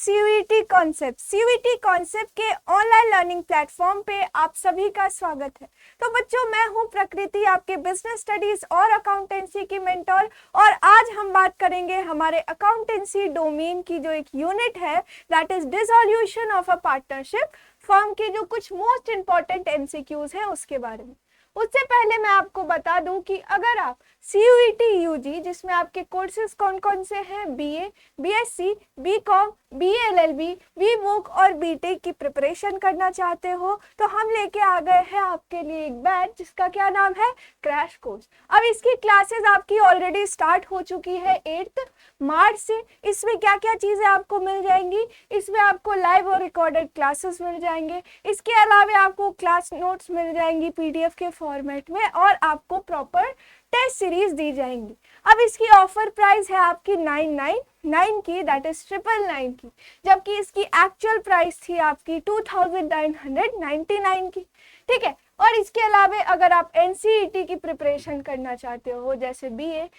CUET concept. CUET concept के online learning platform पे आप सभी का स्वागत है। तो बच्चों, मैं हूं प्रकृति, आपके बिजनेस स्टडीज और अकाउंटेंसी की मेंटोर, और आज हम बात करेंगे हमारे अकाउंटेंसी डोमेन की जो एक यूनिट है, that is dissolution of a partnership firm के जो कुछ मोस्ट इंपॉर्टेंट एमसीक्यूज हैं उसके बारे में। उससे पहले मैं आपको बता दूं कि अगर आप सीयूईटी यूजी, जिसमें आपके कोर्सेज कौन कौन से हैं, BA, BSc, BCom, BLLB, BVoc और बीटेक की प्रिपरेशन करना चाहते हो, तो हम लेके आ गए हैं आपके लिए एक बैच जिसका क्या नाम है, क्रैश कोर्स। अब इसकी क्लासेस आपकी ऑलरेडी स्टार्ट हो चुकी है 8 मार्च से। इसमें क्या क्या चीजें आपको मिल जाएंगी, इसमें आपको लाइव और रिकॉर्डेड क्लासेस मिल जाएंगे, इसके अलावा आपको क्लास नोट्स मिल जाएंगी पीडीएफ के फॉर्मेट में, और आपको प्रॉपर टेस्ट सीरीज दी जाएंगी। अब इसकी ऑफर प्राइस है आपकी 999 की, दैट इज 999 की, जबकि इसकी एक्चुअल प्राइस थी आपकी 2999 की। ठीक है। और इसके अलावा अगर आप एनसीईटी की प्रिपरेशन करना चाहते हो, जैसे BA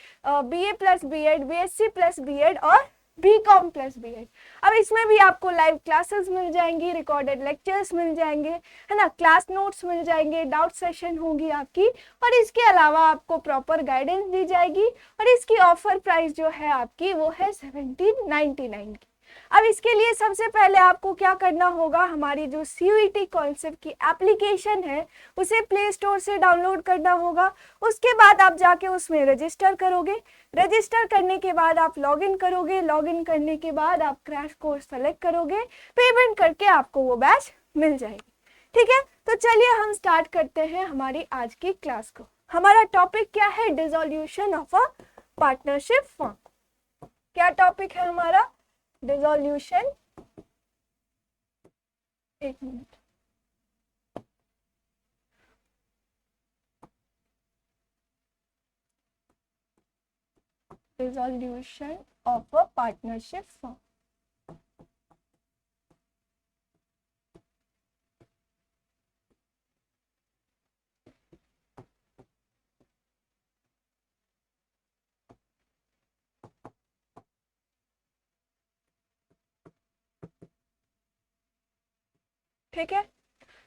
plus BEd, BSc plus BEd और बीकॉम प्लस बीएड, अब इसमें भी आपको लाइव क्लासेस मिल जाएंगी, रिकॉर्डेड लेक्चर्स मिल जाएंगे, है ना, क्लास नोट्स मिल जाएंगे, डाउट सेशन होगी आपकी, और इसके अलावा आपको प्रॉपर गाइडेंस दी जाएगी। और इसकी ऑफर प्राइस जो है आपकी वो है 1799 की। अब इसके लिए सबसे पहले आपको क्या करना होगा, हमारी जो सीयूईटी कॉन्सेप्ट की एप्लीकेशन है उसे प्ले स्टोर से डाउनलोड करना होगा। उसके बाद आप जाके उसमें रजिस्टर करोगे, रजिस्टर करने के बाद आप लॉगिन करोगे, लॉगिन करने के बाद आप क्रैश कोर्स सेलेक्ट करोगे, पेमेंट करके आपको वो बैच मिल जाएगी। ठीक है, तो चलिए हम स्टार्ट करते हैं हमारी आज की क्लास को। हमारा टॉपिक क्या है, dissolution of a partnership firm. क्या टॉपिक है हमारा, डिसॉल्यूशन, एक minute, dissolution of a partnership firm. ठीक है,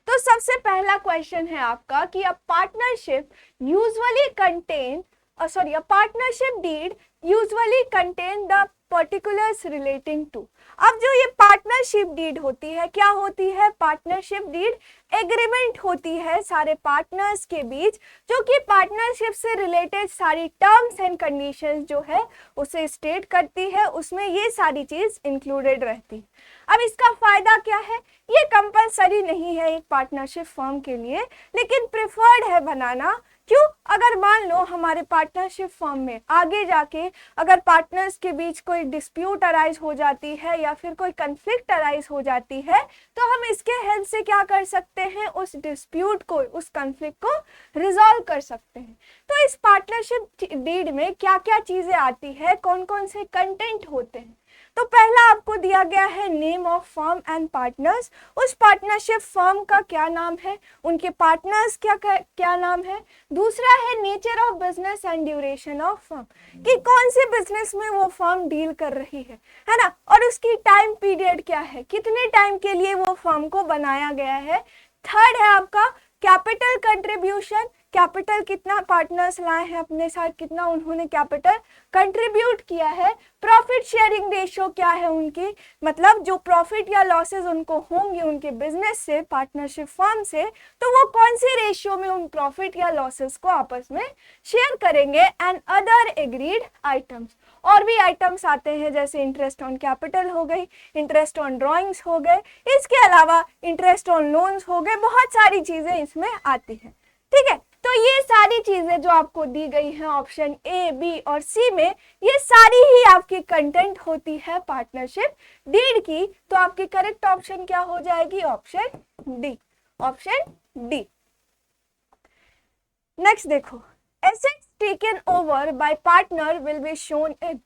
तो सबसे पहला क्वेश्चन है आपका कि a partnership usually contain a partnership deed usually contain the particulars relating to। अब जो ये पार्टनरशिप डीड होती है, क्या होती है, पार्टनरशिप डीड एग्रीमेंट होती है सारे पार्टनर्स के बीच, जो कि पार्टनरशिप से रिलेटेड सारी टर्म्स एंड कंडीशंस जो है उसे स्टेट करती है, उसमें ये सारी चीज इंक्लूडेड रहती है। अब इसका फायदा क्या है, ये कंपलसरी नहीं है एक पार्टनरशिप फर्म के लिए, लेकिन प्रेफर्ड है बनाना। क्यों, अगर मान लो हमारे पार्टनरशिप फर्म में आगे जाके अगर पार्टनर्स के बीच कोई डिस्प्यूट अराइज हो जाती है या फिर कोई कंफ्लिक्ट अराइज हो जाती है, तो हम इसके हेल्प से क्या कर सकते हैं, उस डिस्प्यूट को, उस कंफ्लिक्ट को रिजॉल्व कर सकते हैं। तो इस पार्टनरशिप डीड में क्या क्या चीजें आती है, कौन कौन से कंटेंट होते हैं। तो पहला आपको दिया गया है name of firm and partners, उस पार्टनरशिप फर्म का क्या नाम है, उनके पार्टनर्स क्या नाम है। दूसरा है nature of business and duration of firm, कि कौन से बिजनेस में वो फर्म डील कर रही है ना, और उसकी टाइम पीरियड क्या है, कितने टाइम के लिए वो फर्म को बनाया गया है। थर्ड है आपका कैपिटल कंट्रीब्यूशन, कैपिटल कितना पार्टनर्स लाए हैं अपने साथ, कितना उन्होंने कैपिटल कंट्रीब्यूट किया है। प्रॉफिट शेयरिंग रेशियो क्या है उनकी, मतलब जो प्रॉफिट या लॉसेस उनको होंगे उनके बिजनेस से, पार्टनरशिप फर्म से, तो वो कौन सी रेशियो में उन प्रॉफिट या लॉसेस को आपस में शेयर करेंगे। एंड अदर एग्रीड आइटम्स, और भी आइटम्स आते हैं जैसे इंटरेस्ट ऑन कैपिटल हो गई, इंटरेस्ट ऑन ड्रॉइंग्स हो गए, इसके अलावा इंटरेस्ट ऑन लोन्स हो गए, बहुत सारी चीजें इसमें आती हैं। ठीक है, तो ये सारी चीजें जो आपको दी गई हैं ऑप्शन ए, बी और सी में, ये सारी ही आपकी कंटेंट होती है पार्टनरशिप डीड की। तो आपकी करेक्ट ऑप्शन क्या हो जाएगी, option D, option D. Next देखो, assets taken over by partner will be shown in.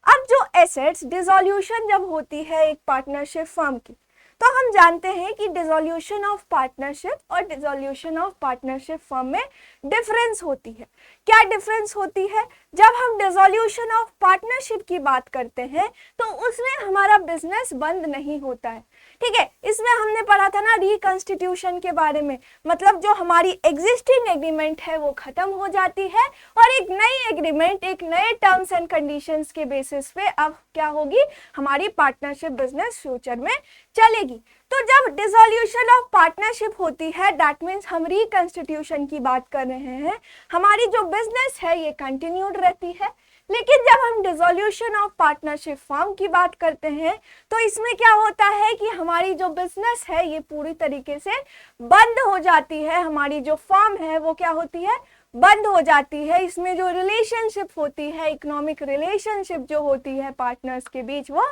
अब जो एसेट्स, डिसॉल्यूशन जब होती है एक पार्टनरशिप फर्म की, तो हम जानते हैं कि डिसॉल्यूशन ऑफ पार्टनरशिप और डिसॉल्यूशन ऑफ पार्टनरशिप फर्म में डिफरेंस होती है। क्या डिफरेंस होती है? जब हम डिसोल्यूशन ऑफ पार्टनरशिप की बात करते हैं तो उसमें हमारा बिजनेस बंद नहीं होता है, ठीक है। इसमें हमने पढ़ा था ना रिकॉन्स्टिट्यूशन के बारे में, मतलब जो हमारी एग्जिस्टिंग एग्रीमेंट है वो खत्म हो जाती है और एक नई एग्रीमेंट, एक नए टर्म्स एंड कंडीशंस के बेसिस पे अब क्या होगी, हमारी पार्टनरशिप बिजनेस फ्यूचर में चलेगी। तो जब डिसोल्यूशन ऑफ पार्टनरशिप होती है दैट मीन्स हम रिकॉन्स्टिट्यूशन की बात कर रहे हैं, हमारी जो बिजनेस है ये कंटिन्यूड रहती है। लेकिन जब हम डिसोल्यूशन ऑफ पार्टनरशिप फॉर्म की बात करते हैं तो इसमें क्या होता है कि हमारी जो बिजनेस है ये पूरी तरीके से बंद हो जाती है, हमारी जो फॉर्म है वो क्या होती है, बंद हो जाती है। इसमें जो रिलेशनशिप होती है, इकोनॉमिक रिलेशनशिप जो होती है पार्टनर्स के बीच वो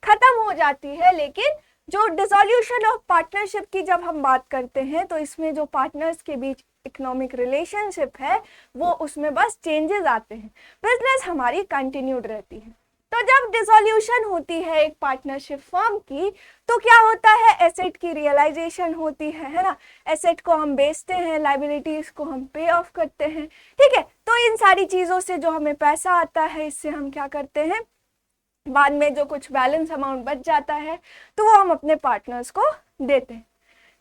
खत्म हो जाती है। लेकिन जो डिसोल्यूशन ऑफ पार्टनरशिप की जब हम बात करते हैं तो इसमें जो पार्टनर्स के बीच इकोनॉमिक रिलेशनशिप है वो उसमें बस चेंजेस आते हैं, बिजनेस हमारी कंटिन्यूड रहती है। तो जब डिसोल्यूशन होती है एक पार्टनरशिप फॉर्म की तो क्या होता है, एसेट की रियलाइजेशन होती है ना, एसेट को हम बेचते हैं, लाइबिलिटीज को हम पे ऑफ करते हैं, ठीक है। तो इन सारी चीजों से जो हमें पैसा आता है इससे हम क्या करते हैं, बाद में जो कुछ बैलेंस अमाउंट बच जाता है तो वो हम अपने पार्टनर्स को देते हैं,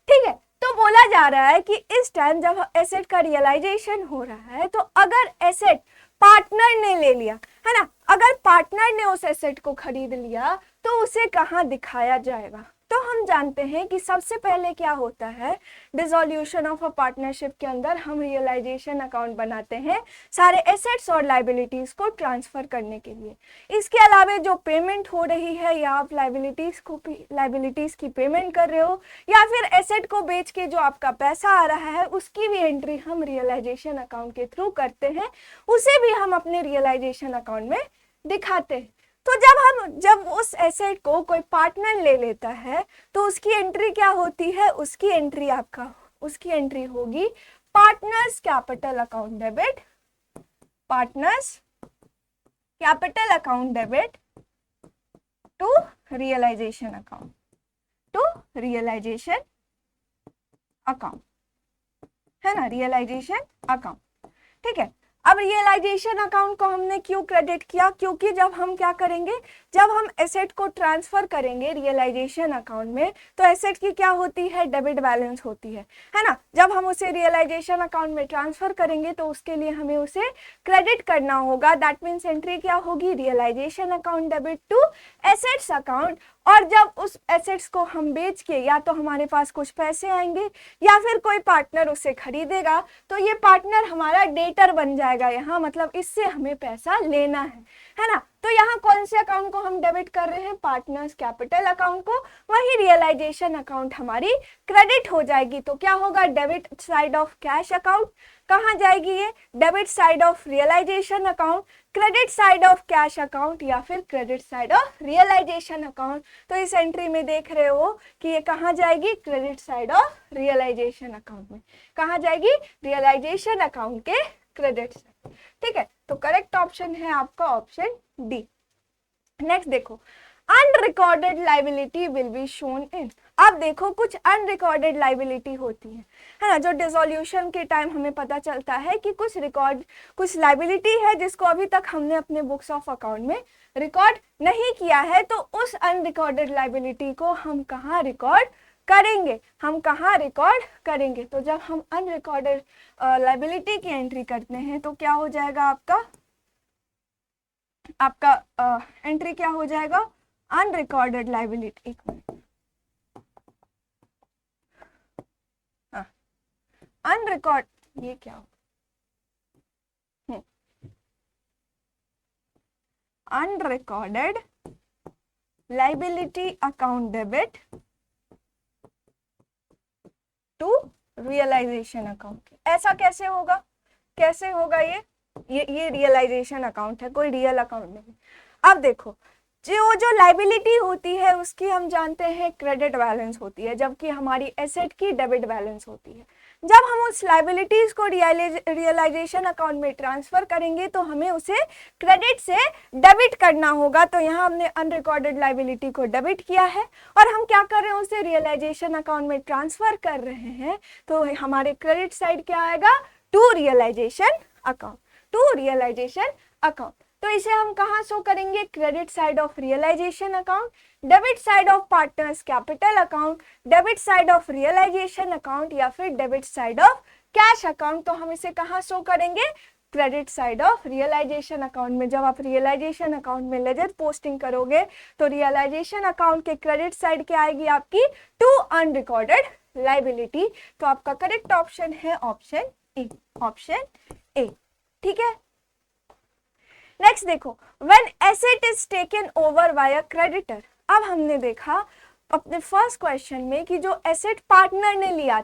ठीक है। तो बोला जा रहा है कि इस टाइम जब एसेट का रियलाइजेशन हो रहा है तो अगर एसेट पार्टनर ने ले लिया है ना, अगर पार्टनर ने उस एसेट को खरीद लिया तो उसे कहाँ दिखाया जाएगा? तो हम जानते हैं कि सबसे पहले क्या होता है, डिसोल्यूशन ऑफ अ पार्टनरशिप के अंदर हम रियलाइजेशन अकाउंट बनाते हैं सारे एसेट्स और लाइबिलिटीज को ट्रांसफर करने के लिए। इसके अलावा जो पेमेंट हो रही है या आप लाइबिलिटीज की पेमेंट कर रहे हो या फिर एसेट को बेच के जो आपका पैसा आ रहा है उसकी भी एंट्री हम रियलाइजेशन अकाउंट के थ्रू करते हैं, उसे भी हम अपने रियलाइजेशन अकाउंट में दिखाते हैं। तो जब उस एसेट को कोई पार्टनर ले लेता है तो उसकी एंट्री क्या होती है, उसकी एंट्री होगी partners capital account debit, partners capital account debit to realisation account, है ना, रियलाइजेशन अकाउंट, ठीक है। अब रियलाइजेशन अकाउंट को हमने क्यों क्रेडिट किया, क्योंकि जब हम क्या करेंगे, जब हम एसेट को ट्रांसफर करेंगे रियलाइजेशन अकाउंट में तो एसेट की क्या होती है, डेबिट बैलेंस होती है ना। जब हम उसे रियलाइजेशन अकाउंट में ट्रांसफर करेंगे तो उसके लिए हमें उसे क्रेडिट करना होगा, दैट मीन्स एंट्री क्या होगी, realisation account debit to assets account. और जब उस एसेट्स को हम बेच के या तो हमारे पास कुछ पैसे आएंगे या फिर कोई पार्टनर उसे खरीदेगा तो ये पार्टनर हमारा डेटर बन जाएगा यहाँ, मतलब इससे हमें पैसा लेना है ना। तो यहाँ कौन से अकाउंट को हम डेबिट कर रहे हैं, पार्टनर्स कैपिटल अकाउंट को, वही रियलाइजेशन अकाउंट हमारी क्रेडिट हो जाएगी। तो क्या होगा, debit side of cash account, कहाँ जाएगी ये, debit side of realisation account, credit side of cash account या फिर credit side of realisation account. तो इस एंट्री में देख रहे हो कि ये कहाँ जाएगी, credit side of realisation account में, कहाँ जाएगी, रियलाइजेशन अकाउंट के क्रेडिट साइड, ठीक है। तो करेक्ट ऑप्शन है आपका ऑप्शन डी। नेक्स्ट देखो, unrecorded liability will be shown in. अब देखो कुछ अनरिकॉर्डेड लाइबिलिटी होती है ना, जो डिसोल्यूशन के टाइम हमें पता चलता है कि कुछ लाइबिलिटी है जिसको अभी तक हमने अपने बुक्स ऑफ अकाउंट में रिकॉर्ड नहीं किया है, तो उस अनरिकॉर्डेड लाइबिलिटी को हम कहाँ रिकॉर्ड करेंगे, तो जब हम अनरिकॉर्डेड लाइबिलिटी की एंट्री करते हैं तो क्या हो जाएगा, आपका एंट्री क्या हो जाएगा, अनरिकॉर्डेड लाइबिलिटी, एक मिनट, अनरिकॉर्ड, ये क्या हो, unrecorded liability account debit to realisation account. ऐसा कैसे होगा ये रियलाइजेशन अकाउंट है, कोई रियल अकाउंट नहीं। अब देखो जो लाइबिलिटी होती है उसकी हम जानते हैं क्रेडिट बैलेंस होती है, जबकि हमारी एसेट की डेबिट बैलेंस होती है। जब हम उस लाइबिलिटीज को रियलाइजेशन अकाउंट में ट्रांसफर करेंगे तो हमें उसे क्रेडिट से डेबिट करना होगा। तो यहाँ हमने अनरिकॉर्डेड लाइबिलिटी को डेबिट किया है और हम क्या कर रहे हैं, उसे रियलाइजेशन अकाउंट में ट्रांसफर कर रहे हैं। तो हमारे क्रेडिट साइड क्या आएगा, to realisation account. To realisation account. तो इसे हम कहाँ शो करेंगे, credit side of realisation account, debit side of partners capital account, debit side of realisation account या फिर debit side of cash account. तो हम इसे कहाँ शो करेंगे, credit side of realisation account में। जब आप रियलाइजेशन अकाउंट में लेजर पोस्टिंग करोगे तो रियलाइजेशन अकाउंट के क्रेडिट साइड क्या आएगी आपकी, टू अनरिकॉर्डेड लाइबिलिटी। तो आपका करेक्ट ऑप्शन है ऑप्शन ए, ऑप्शन ए। ठीक है, नेक्स्ट देखो, when asset is taken over bye a creditor. अब हमने देखा अपने फर्स्ट क्वेश्चन में कि जो एसेट पार्टनर ने लिया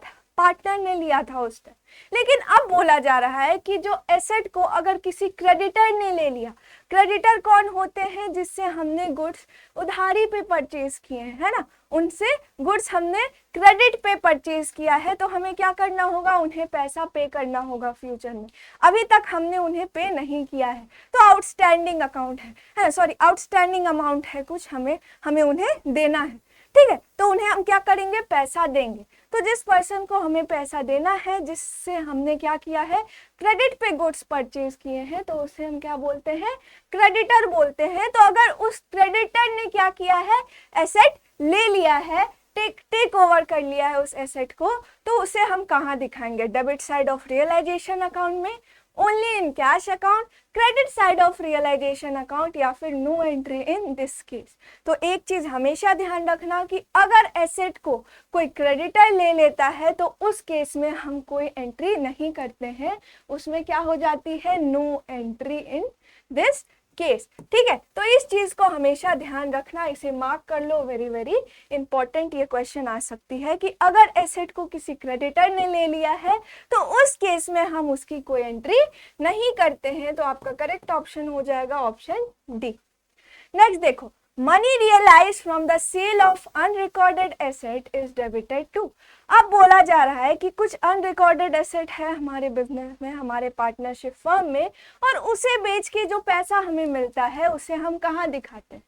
था उस टाइम, लेकिन अब बोला जा रहा है कि जो एसेट को अगर किसी क्रेडिटर ने ले लिया, क्रेडिटर कौन होते हैं, जिससे हमने गुड्स उधारी पे परचेज किए हैं, है ना, उनसे गुड्स हमने क्रेडिट पे परचेज किया है, तो हमें क्या करना होगा, उन्हें पैसा पे करना होगा फ्यूचर में। अभी तक हमने उन्हें पे नहीं किया है, तो आउटस्टैंडिंग अकाउंट है, सॉरी आउटस्टैंडिंग अमाउंट है कुछ, हमें उन्हें देना है। ठीक है, तो उन्हें हम क्या करेंगे, पैसा देंगे। तो जिस पर्सन को हमें पैसा देना है, जिससे हमने क्या किया है, क्रेडिट पे गुड्स परचेज किए हैं, तो उसे हम क्या बोलते हैं, क्रेडिटर बोलते हैं। तो अगर उस क्रेडिटर ने क्या किया है, एसेट ले लिया है, टेक ओवर कर लिया है उस एसेट को, तो उसे हम कहाँ दिखाएंगे, debit side of realisation account में, only in cash account, credit side of realisation account या फिर no entry in this case. तो एक चीज हमेशा ध्यान रखना कि अगर एसेट को कोई क्रेडिटर ले लेता है तो उस केस में हम कोई एंट्री नहीं करते हैं, उसमें क्या हो जाती है, no entry in this case. ठीक है, तो इस चीज को हमेशा ध्यान रखना, इसे मार्क कर लो, वेरी वेरी इंपॉर्टेंट ये क्वेश्चन आ सकती है कि अगर एसेट को किसी क्रेडिटर ने ले लिया है तो उस केस में हम उसकी कोई एंट्री नहीं करते हैं। तो आपका करेक्ट ऑप्शन हो जाएगा ऑप्शन डी। नेक्स्ट देखो, money realise from the sale of unrecorded asset is debited to. अब बोला जा रहा है कि कुछ अनरिकॉर्डेड एसेट है हमारे बिजनेस में, हमारे पार्टनरशिप फर्म में, और उसे बेच के जो पैसा हमें मिलता है उसे हम कहाँ दिखाते हैं।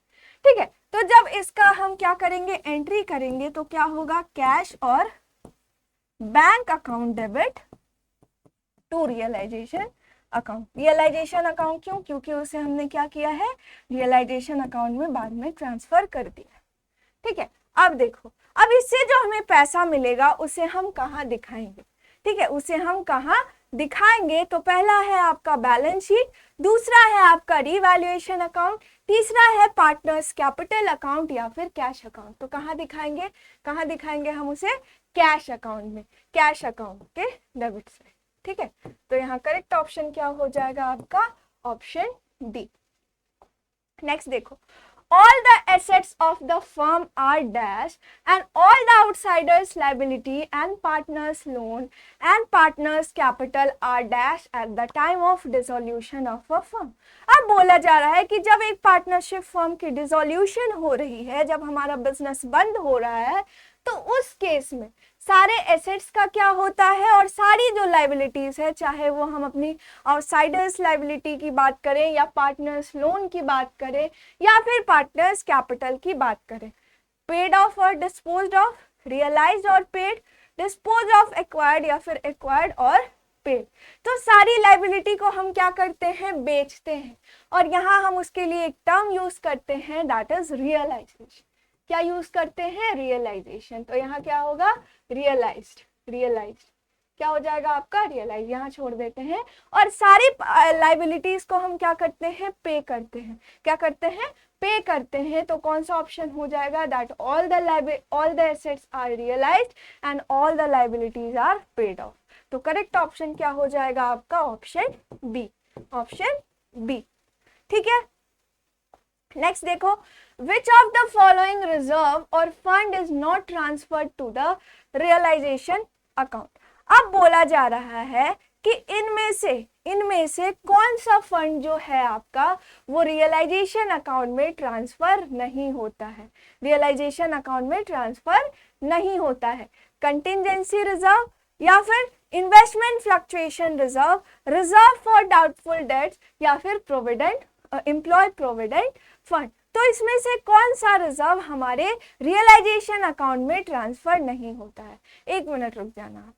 ठीक है, तो जब इसका हम क्या करेंगे, एंट्री करेंगे, तो क्या होगा, कैश और bank account debit to realisation account. Realisation account क्यों, क्योंकि उसे हमने क्या किया है, रियलाइजेशन अकाउंट में बाद में ट्रांसफर कर दिया। ठीक है, अब देखो, अब इससे जो हमें पैसा मिलेगा उसे हम कहाँ दिखाएंगे। ठीक है, उसे हम कहाँ दिखाएंगे, तो पहला है आपका बैलेंस शीट, दूसरा है आपका रिवैल्यूएशन अकाउंट, तीसरा है पार्टनर्स कैपिटल अकाउंट या फिर कैश अकाउंट। तो कहाँ दिखाएंगे हम उसे, कैश अकाउंट में, कैश अकाउंट के डेबिट साइड। ठीक है, तो यहाँ करेक्ट ऑप्शन क्या हो जाएगा आपका, ऑप्शन डी। नेक्स्ट देखो, all the assets of the firm are dash and all the outsiders liability and partners loan and partners capital are dash at the time of dissolution of a firm। अब बोला जा रहा है कि जब एक partnership firm की dissolution हो रही है, जब हमारा बिजनेस बंद हो रहा है, तो उस केस में सारे एसेट्स का क्या होता है और सारी जो लाइबिलिटीज है, चाहे वो हम अपनी आउटसाइडर्स लाइबिलिटी की बात करें या पार्टनर्स लोन की बात करें या फिर पार्टनर्स कैपिटल की बात करें, पेड ऑफ और डिस्पोज्ड ऑफ, रियलाइज्ड और पेड, डिस्पोज ऑफ एक्वायर्ड या फिर एक्वायर्ड और पेड। तो सारी लाइबिलिटी को हम क्या करते हैं, बेचते हैं, और यहाँ हम उसके लिए एक टर्म यूज करते हैं, दैट इज रियलाइजेशन। क्या यूज करते हैं, रियलाइजेशन। तो यहाँ क्या होगा, रियलाइज्ड क्या हो जाएगा आपका, रियलाइज, यहाँ छोड़ देते हैं, और सारी लाइबिलिटीज को हम क्या करते हैं, पे करते हैं। क्या करते हैं, पे करते हैं। तो कौन सा ऑप्शन हो जाएगा, that all the assets are realised and all the liabilities are paid off. तो करेक्ट ऑप्शन क्या हो जाएगा आपका, ऑप्शन बी, ऑप्शन बी। ठीक है, नेक्स्ट देखो, which of the following reserve or fund is not transferred to the realization account। अब बोला जा रहा है कि इनमें से कौन सा फंड जो है आपका वो रियलाइजेशन अकाउंट में ट्रांसफर नहीं होता है, रियलाइजेशन अकाउंट में ट्रांसफर नहीं होता है। कंटिंजेंसी रिजर्व या फिर investment fluctuation reserve, reserve for doubtful debts या फिर प्रोविडेंट एम्प्लॉय प्रोविडेंट फंड। तो इसमें से कौन सा रिजर्व हमारे रियलाइजेशन अकाउंट में ट्रांसफर नहीं होता है। एक मिनट रुक जाना आप।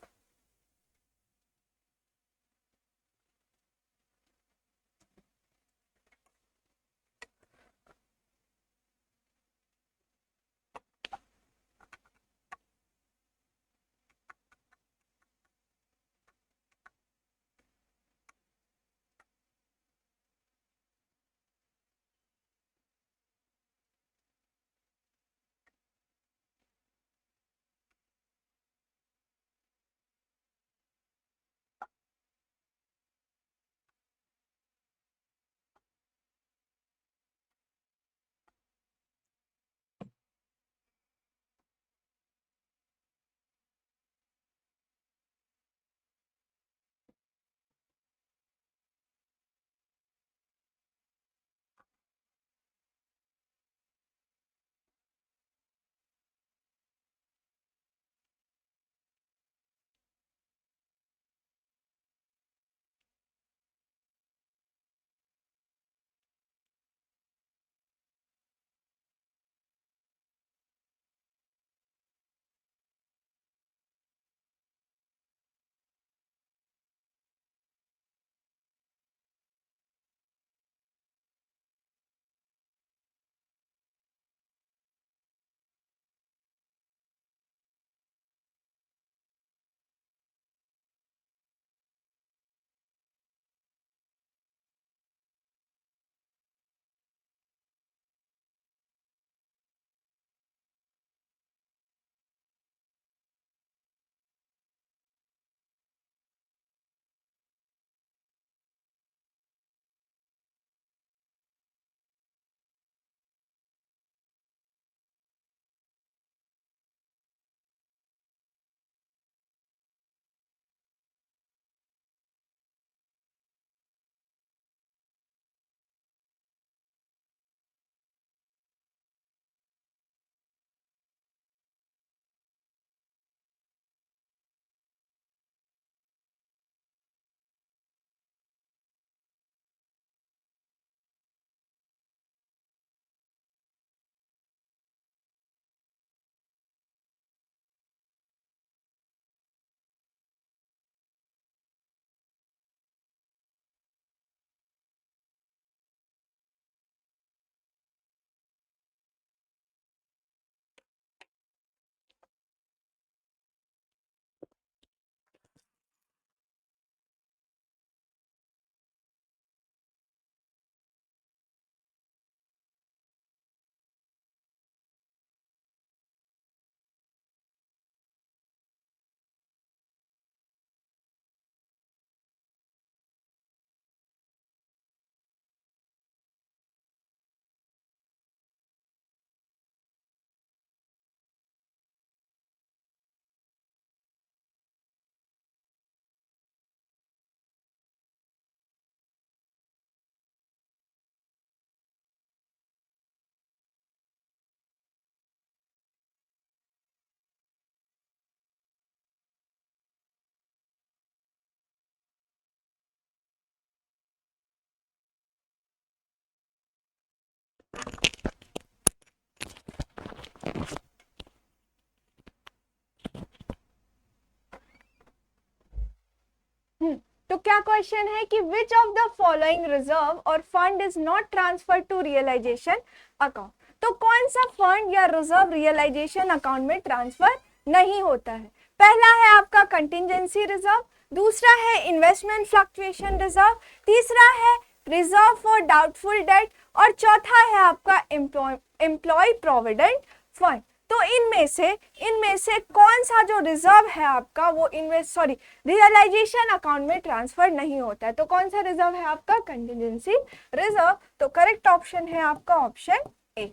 क्या क्वेश्चन है कि which of the following reserve और fund is not transfer to realisation account. तो कौन सा फंड या रिजर्व रियलाइजेशन अकाउंट में ट्रांसफर नहीं होता है। पहला है आपका कंटिंजेंसी रिजर्व, दूसरा है इन्वेस्टमेंट फ्लक्चुएशन रिजर्व, तीसरा है रिजर्व फॉर डाउटफुल डेट और चौथा है आपका एम्प्लॉय प्रोविडेंट फंड। तो इनमें से कौन सा जो रिजर्व है आपका वो रियलाइजेशन अकाउंट में ट्रांसफर नहीं होता है। तो कौन सा रिजर्व है आपका कंटिजेंसी रिजर्व। तो करेक्ट ऑप्शन है आपका ऑप्शन ए।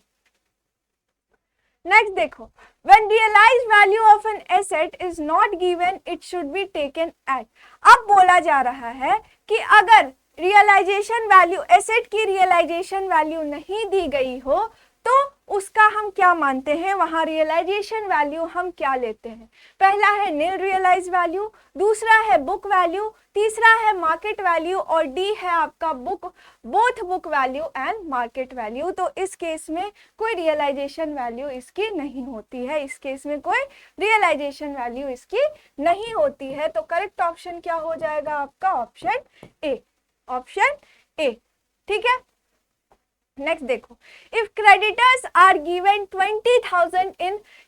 नेक्स्ट देखो, when realized value of an asset is not given it should be taken at। अब बोला जा रहा है कि अगर रियलाइजेशन वैल्यू, एसेट की रियलाइजेशन वैल्यू नहीं दी गई हो तो उसका हम क्या मानते हैं, वहां रियलाइजेशन वैल्यू हम क्या लेते हैं। पहला है नील रियलाइज वैल्यू, दूसरा है बुक वैल्यू, तीसरा है मार्केट वैल्यू और डी है आपका both book value and market value. तो इस केस में कोई रियलाइजेशन वैल्यू इसकी नहीं होती है, इस केस में कोई रियलाइजेशन वैल्यू इसकी नहीं होती है। तो करेक्ट ऑप्शन क्या हो जाएगा आपका ऑप्शन ए, ऑप्शन ए। ठीक है, नेक्स्ट देखो, if creditors are given 20,000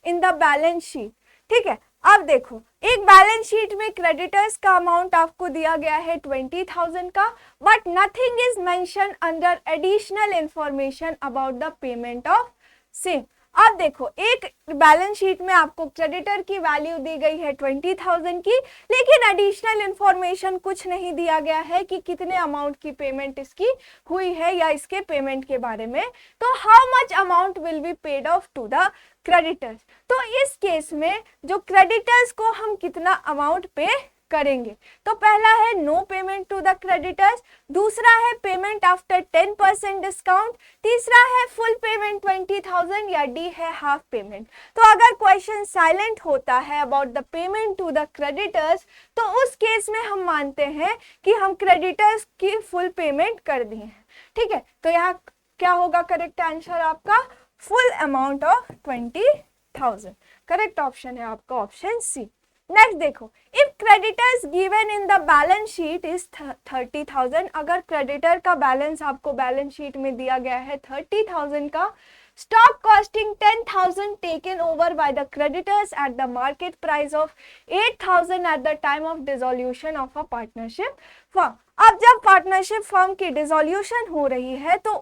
in the balance sheet. ठीक है, अब देखो एक बैलेंस शीट में क्रेडिटर्स का अमाउंट आपको दिया गया है 20,000 का, but nothing is mention under additional information about the payment of same. अब देखो एक बैलेंस शीट में आपको क्रेडिटर की वैल्यू दी गई है 20,000 की, लेकिन एडिशनल इंफॉर्मेशन कुछ नहीं दिया गया है कि कितने अमाउंट की पेमेंट इसकी हुई है या इसके पेमेंट के बारे में। तो how much amount will be paid off to the creditors. तो इस केस में जो क्रेडिटर्स को हम कितना अमाउंट पे करेंगे, तो पहला है no payment to the creditors, दूसरा है पेमेंट आफ्टर 10% डिस्काउंट, तीसरा है फुल पेमेंट 20,000 या डी है हाफ पेमेंट। तो अगर क्वेश्चन साइलेंट होता है about the payment to the creditors तो उस केस में हम मानते हैं कि हम क्रेडिटर्स की फुल पेमेंट कर दिए हैं। ठीक है, तो यहाँ क्या होगा करेक्ट आंसर आपका full amount of 20,000। Correct option है आपका ऑप्शन सी। नेक्स्ट देखो, if creditors given in the balance sheet is 30,000, अगर क्रेडिटर का बैलेंस आपको बैलेंस शीट में दिया गया है 30,000 का, stock costing 10,000 taken over by the creditors at the market price of 8,000 at the time of dissolution of a partnership firm। अब जब पार्टनरशिप फर्म की डिसोल्यूशन हो रही है तो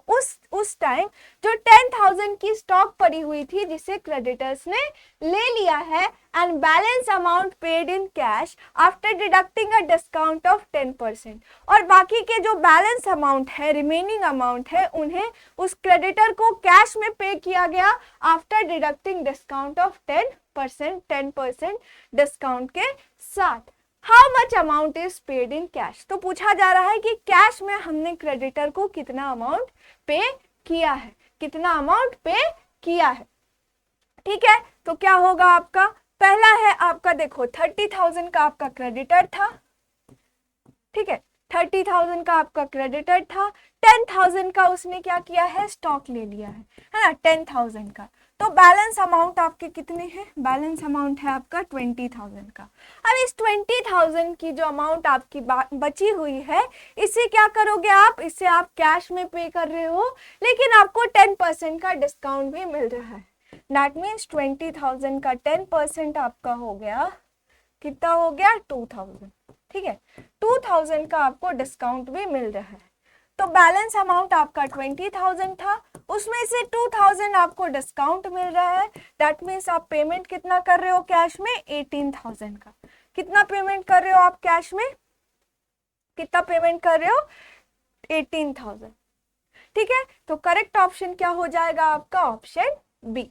उस टाइम जो 10,000 की स्टॉक पड़ी हुई थी जिसे क्रेडिटर्स ने ले लिया है and balance amount paid in cash after deducting a discount of 10%, और बाकी के जो बैलेंस अमाउंट है, रिमेनिंग अमाउंट है, उन्हें उस क्रेडिटर को कैश में पे किया गया after deducting discount of 10% discount के साथ। How much amount is paid in cash. तो पूछा जा रहा है कि कैश में हमने क्रेडिटर को कितना अमाउंट पे किया है, कितना अमाउंट पे किया है। ठीक है, तो क्या होगा आपका, पहला है आपका देखो 30,000 का आपका क्रेडिटर था। ठीक है, 30,000 का आपका क्रेडिटर था, 10,000 का उसने क्या किया है, स्टॉक ले लिया है ना 10,000 का। तो बैलेंस अमाउंट आपके कितने हैं, बैलेंस अमाउंट है आपका 20,000 का। अब इस 20,000 की जो अमाउंट आपकी बची हुई है, इसे क्या करोगे आप, इसे आप कैश में पे कर रहे हो, लेकिन आपको 10% का डिस्काउंट भी मिल रहा है। दैट मीन्स 20,000 का 10% आपका हो गया, कितना हो गया 2,000। ठीक है, 2,000 का आपको डिस्काउंट भी मिल रहा है। तो बैलेंस अमाउंट आपका 20,000 था, उसमें से 2,000 आपको डिस्काउंट मिल रहा है। दैट मीन्स आप पेमेंट कितना कर रहे हो कैश में, 18,000 का। कितना पेमेंट कर रहे हो आप कैश में, कितना पेमेंट कर रहे हो, 18,000। ठीक है, तो करेक्ट ऑप्शन क्या हो जाएगा आपका ऑप्शन बी।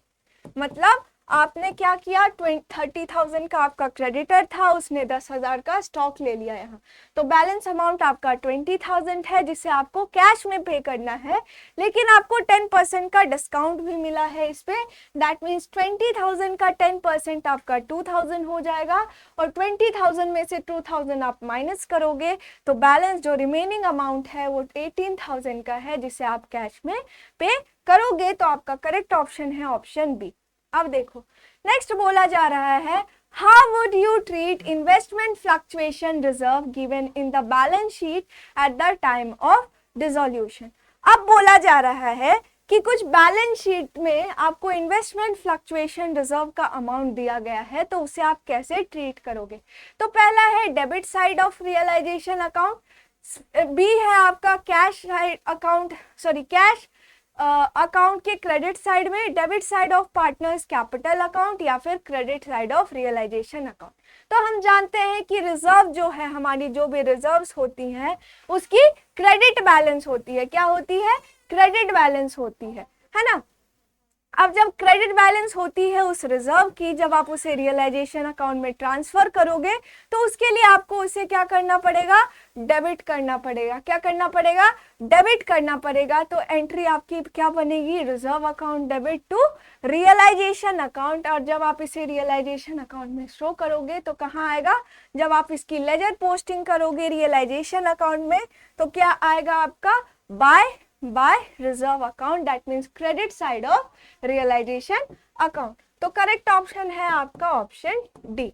मतलब आपने क्या किया, 30,000 का आपका क्रेडिटर था, उसने 10,000 का स्टॉक ले लिया यहाँ, तो बैलेंस अमाउंट आपका 20,000 है जिसे आपको कैश में पे करना है, लेकिन आपको 10% का डिस्काउंट भी मिला है इस पे। दैट मीन्स 20,000 का 10% आपका 2,000 हो जाएगा, और 20,000 में से 2,000 आप माइनस करोगे तो बैलेंस जो रिमेनिंग अमाउंट है वो 18,000 का है जिसे आप कैश में पे करोगे। तो आपका करेक्ट ऑप्शन है ऑप्शन बी। अब देखो नेक्स्ट बोला जा रहा है, How would you treat investment fluctuation reserve given in the balance sheet at the time of dissolution? अब बोला जा रहा है कि कुछ बैलेंस शीट में आपको इन्वेस्टमेंट फ्लक्चुएशन रिजर्व का अमाउंट दिया गया है, तो उसे आप कैसे ट्रीट करोगे? तो पहला है debit side of realisation account, B है आपका cash side account, sorry cash account के क्रेडिट साइड में debit side of partners capital account, या फिर credit side of realisation account. तो हम जानते हैं कि रिजर्व जो है, हमारी जो भी रिजर्व्स होती हैं उसकी क्रेडिट बैलेंस होती है। क्या होती है? क्रेडिट बैलेंस होती है ना। अब जब क्रेडिट बैलेंस होती है उस रिजर्व की, जब आप उसे रियलाइजेशन अकाउंट में ट्रांसफर करोगे तो उसके लिए आपको उसे क्या करना पड़ेगा? डेबिट करना पड़ेगा। क्या करना पड़ेगा? डेबिट करना पड़ेगा। तो एंट्री आपकी क्या बनेगी? Reserve account debit to realisation account. और जब आप इसे रियलाइजेशन अकाउंट में शो करोगे तो कहाँ आएगा? जब आप इसकी लेजर पोस्टिंग करोगे रियलाइजेशन अकाउंट में तो क्या आएगा आपका? By reserve account, that means credit side of realisation account. तो करेक्ट ऑप्शन है आपका ऑप्शन डी।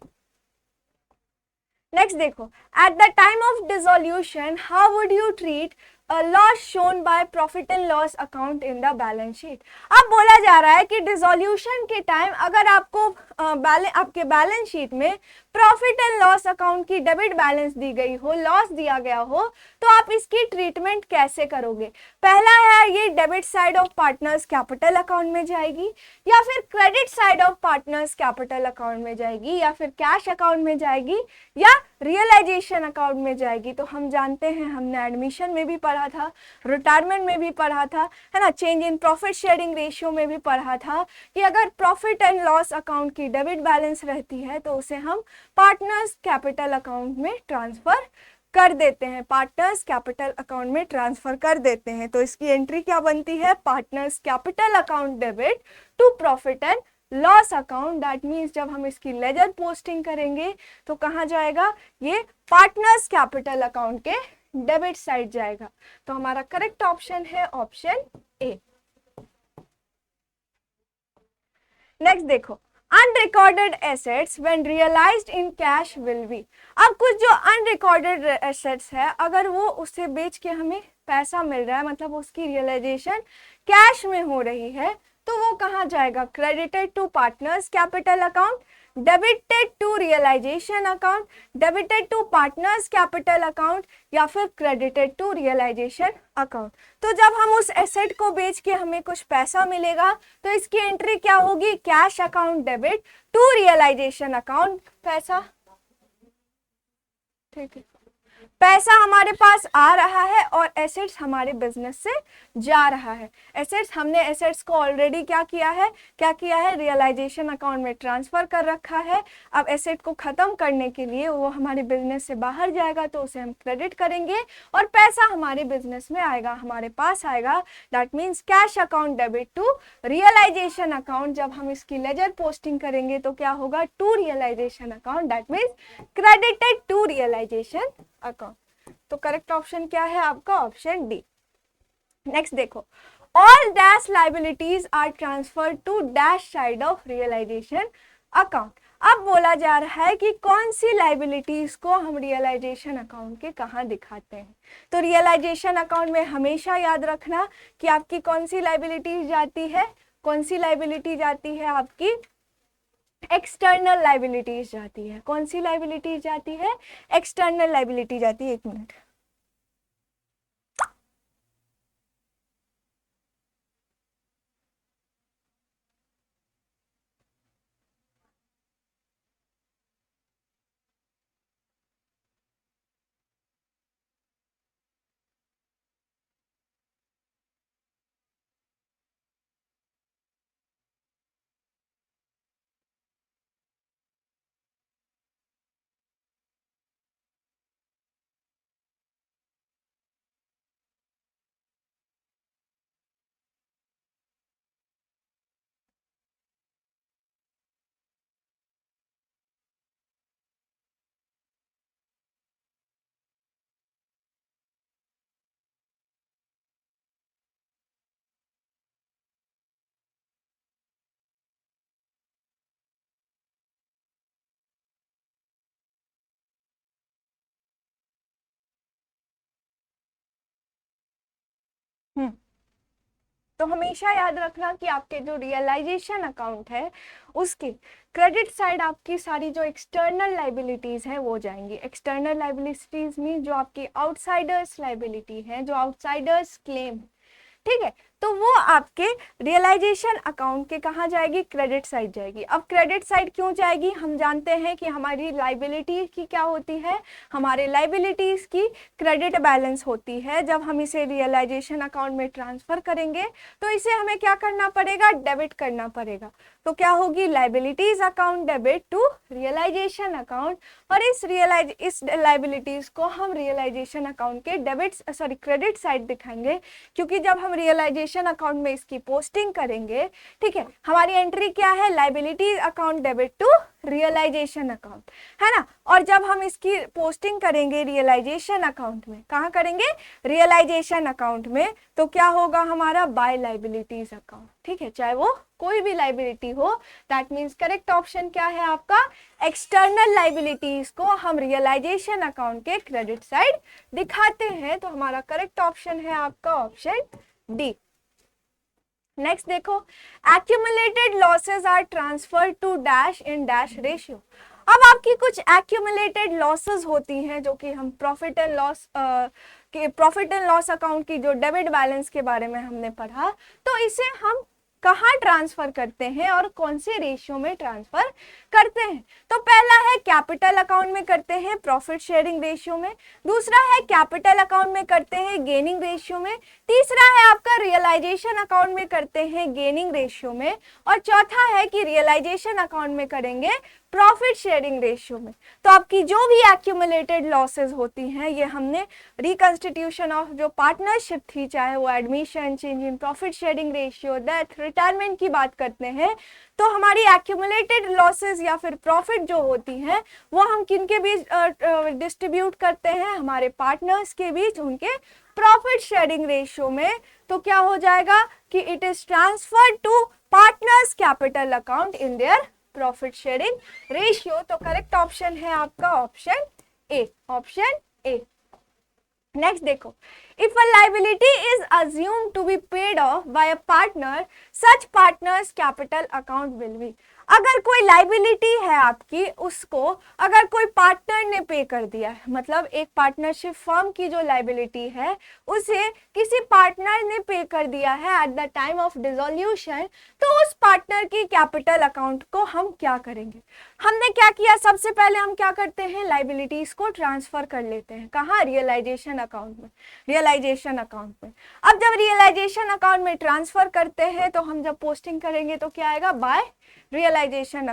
नेक्स्ट देखो, at the time of dissolution how would you treat loss shown by profit and loss account in the balance sheet. अब बोला जा रहा है कि डिसोल्यूशन के टाइम अगर आपको आपके बैलेंस शीट में प्रॉफिट एंड लॉस अकाउंट की डेबिट बैलेंस दी गई हो, लॉस दिया गया हो, तो आप इसकी ट्रीटमेंट कैसे करोगे? पहला है ये debit side of partners capital account में जाएगी, या फिर credit side of partners capital account में जाएगी, या फिर कैश अकाउंट में जाएगी, या रियलाइजेशन अकाउंट में जाएगी। तो हम जानते हैं, हमने एडमिशन में भी पढ़ा था, रिटायरमेंट में भी पढ़ा था, है ना, change in profit sharing ratio में भी पढ़ा था कि अगर प्रॉफिट एंड लॉस अकाउंट की डेबिट बैलेंस रहती है तो उसे हम पार्टनर्स कैपिटल अकाउंट में ट्रांसफर कर देते हैं, पार्टनर्स कैपिटल अकाउंट में ट्रांसफर कर देते हैं। तो इसकी एंट्री क्या बनती है? Partners capital account debit to profit and loss account. That means जब हम इसकी लेजर पोस्टिंग करेंगे तो कहाँ जाएगा? ये पार्टनर्स कैपिटल अकाउंट के डेबिट साइड जाएगा। तो हमारा करेक्ट ऑप्शन है ऑप्शन ए। नेक्स्ट देखो, unrecorded assets when realised in cash will be. अब कुछ जो अनरिकॉर्डेड एसेट्स है, अगर वो उसे बेच के हमें पैसा मिल रहा है, मतलब उसकी रियलाइजेशन कैश में हो रही है, तो वो कहाँ जाएगा? Credited to partners capital account, debited to realisation account, debited to partners capital account, या फिर क्रेडिटेड टू रियलाइजेशन अकाउंट। तो जब हम उस एसेट को बेच के हमें कुछ पैसा मिलेगा तो इसकी एंट्री क्या होगी? Cash account debit to realisation account. पैसा, ठीक है, पैसा हमारे पास आ रहा है और एसेट्स हमारे बिजनेस से जा रहा है। एसेट्स, हमने एसेट्स को ऑलरेडी क्या किया है? रियलाइजेशन अकाउंट में ट्रांसफर कर रखा है। अब एसेट को खत्म करने के लिए वो हमारे बिजनेस से बाहर जाएगा तो उसे हम क्रेडिट करेंगे और पैसा हमारे बिजनेस में आएगा, हमारे पास आएगा। That means cash account debit to realisation account. जब हम इसकी लेजर पोस्टिंग करेंगे तो क्या होगा? To realisation account, that means credited to realisation account. तो करेक्ट ऑप्शन क्या है आपका? Option D. नेक्स्ट देखो, all dash liabilities are transferred to dash side of realisation account. अब बोला जा रहा है कि कौन सी लाइबिलिटीज को हम रियलाइजेशन अकाउंट के कहाँ दिखाते हैं। तो रियलाइजेशन अकाउंट में हमेशा याद रखना कि आपकी कौन सी लाइबिलिटीज जाती है, कौन सी लाइबिलिटी जाती है आपकी? एक्सटर्नल लाइबिलिटीज जाती है। कौन सी लाइबिलिटीज जाती है? एक्सटर्नल लाइबिलिटी जाती है। एक मिनट, तो हमेशा याद रखना कि आपके जो रियलाइजेशन अकाउंट है उसकी क्रेडिट साइड आपकी सारी जो एक्सटर्नल लाइबिलिटीज है वो जाएंगी। एक्सटर्नल लाइबिलिटीज मीन जो आपकी आउटसाइडर्स लाइबिलिटी है, जो आउटसाइडर्स क्लेम, ठीक है, तो वो आपके रियलाइजेशन अकाउंट के कहाँ जाएगी, क्रेडिट साइड जाएगी। अब क्रेडिट साइड क्यों जाएगी, हम जानते हैं कि हमारी लाइबिलिटी की क्या होती है, हमारे लाइबिलिटीज की क्रेडिट बैलेंस होती है। जब हम इसे रियलाइजेशन अकाउंट में ट्रांसफर करेंगे तो इसे हमें क्या करना पड़ेगा, डेबिट करना पड़ेगा। तो क्या होगी, liabilities account debit to realisation account, और इस लाइबिलिटीज को हम रियलाइजेशन अकाउंट के क्रेडिट साइड दिखाएंगे, क्योंकि जब हम रियलाइजेशन अकाउंट में इसकी पोस्टिंग करेंगे, ठीक है, हमारी एंट्री क्या है, liability account debit to realisation account, है ना। और जब हम इसकी पोस्टिंग करेंगे रियलाइजेशन अकाउंट में, कहाँ करेंगे, रियलाइजेशन अकाउंट में, तो क्या होगा हमारा, बाय लाइबिलिटीज अकाउंट, ठीक है, चाहे वो कोई भी लाइबिलिटी हो। दैट मीन्स करेक्ट ऑप्शन क्या है आपका, एक्सटर्नल लाइबिलिटीज को हम रियलाइजेशन अकाउंट के क्रेडिट साइड दिखाते हैं। तो हमारा करेक्ट ऑप्शन है आपका ऑप्शन डी। नेक्स्ट देखो, accumulated losses are transferred to dash in dash ratio. अब आपकी कुछ एक्यूमुलेटेड लॉसेस होती हैं जो कि हम प्रॉफिट एंड लॉस अकाउंट की जो डेबिट बैलेंस के बारे में हमने पढ़ा, तो इसे हम कहाँ ट्रांसफर करते हैं और कौन से रेशियो में ट्रांसफर करते हैं। तो पहला है कैपिटल अकाउंट में करते हैं प्रॉफिट शेयरिंग रेशियो में, दूसरा है कैपिटल अकाउंट में करते हैं गेनिंग रेशियो में, तीसरा है आपका रियलाइजेशन अकाउंट में करते हैं गेनिंग रेशियो में, और चौथा है कि रियलाइजेशन अकाउंट में करेंगे प्रॉफिट शेयरिंग रेशियो में। तो आपकी जो भी एक्यूमुलेटेड लॉसेस होती हैं, ये हमने रिकंस्टिट्यूशन ऑफ जो पार्टनरशिप थी, चाहे वो admission, change in profit sharing ratio, death, retirement की बात करते हैं, तो हमारी एक्यूमुलेटेड लॉसेस या फिर प्रॉफिट जो होती हैं वो हम किनके बीच डिस्ट्रीब्यूट करते हैं, हमारे पार्टनर्स के बीच उनके प्रॉफिट शेयरिंग रेशियो में। तो क्या हो जाएगा कि it is transferred to partners capital account in their profit sharing ratio. तो करेक्ट ऑप्शन है आपका option A, option A. Next देखो, if a liability is assumed to be paid off by a partner, such partner's capital account will be। अगर कोई liability है आपकी, उसको अगर कोई पार्टनर ने पे कर दिया है, मतलब एक पार्टनरशिप फर्म की जो लाइबिलिटी है उसे किसी पार्टनर ने पे कर दिया है eight the time of dissolution, तो उस पार्टनर की कैपिटल अकाउंट को हम क्या करेंगे, हमने क्या किया, सबसे पहले हम क्या करते हैं, लाइबिलिटीज को ट्रांसफर कर लेते हैं, कहाँ, रियलाइजेशन अकाउंट में, रियलाइजेशन अकाउंट में। अब जब रियलाइजेशन अकाउंट में ट्रांसफर करते हैं तो हम जब पोस्टिंग करेंगे तो क्या आएगा, बाय रियलाइजेशन,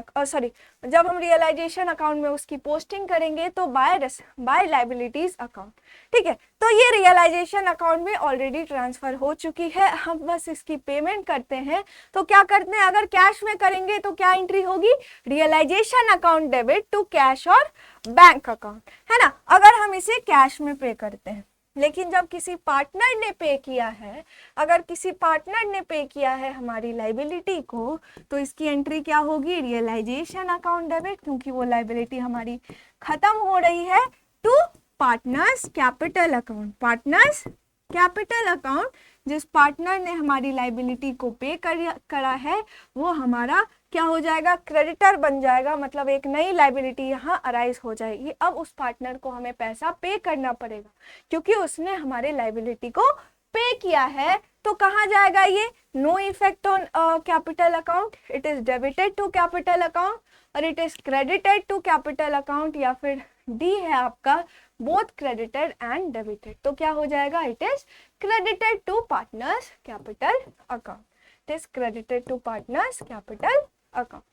जब हम रियलाइजेशन अकाउंट में उसकी पोस्टिंग करेंगे तो बाय लाइबिलिटीज अकाउंट, ठीक है। तो ये रियलाइजेशन अकाउंट में ऑलरेडी ट्रांसफर हो चुकी है, हम बस इसकी पेमेंट करते हैं। तो क्या करते हैं, अगर कैश में करेंगे तो क्या एंट्री होगी, realisation account debit to cash और बैंक अकाउंट, है ना, अगर हम इसे कैश में पे करते हैं। लेकिन जब किसी पार्टनर ने पे किया है, अगर किसी पार्टनर ने पे किया है हमारी लाइबिलिटी को, तो इसकी एंट्री क्या होगी, रियलाइजेशन अकाउंट डेबिट, क्योंकि वो लाइबिलिटी हमारी खत्म हो रही है, to partners capital account, partners capital account. जिस पार्टनर ने हमारी लाइबिलिटी को पे करा है वो हमारा क्या हो जाएगा, क्रेडिटर बन जाएगा, मतलब एक नई लाइबिलिटी यहाँ अराइज हो जाएगी। अब उस पार्टनर को हमें पैसा पे करना पड़ेगा क्योंकि उसने हमारे लाइबिलिटी को पे किया है। तो कहाँ जाएगा ये, no effect on capital account, it is debited to capital account और it is credited to capital account, या फिर डी है आपका बोथ क्रेडिटेड एंड डेबिटेड। तो क्या हो जाएगा, it is credited to partners capital account, it is credited to partners capital account,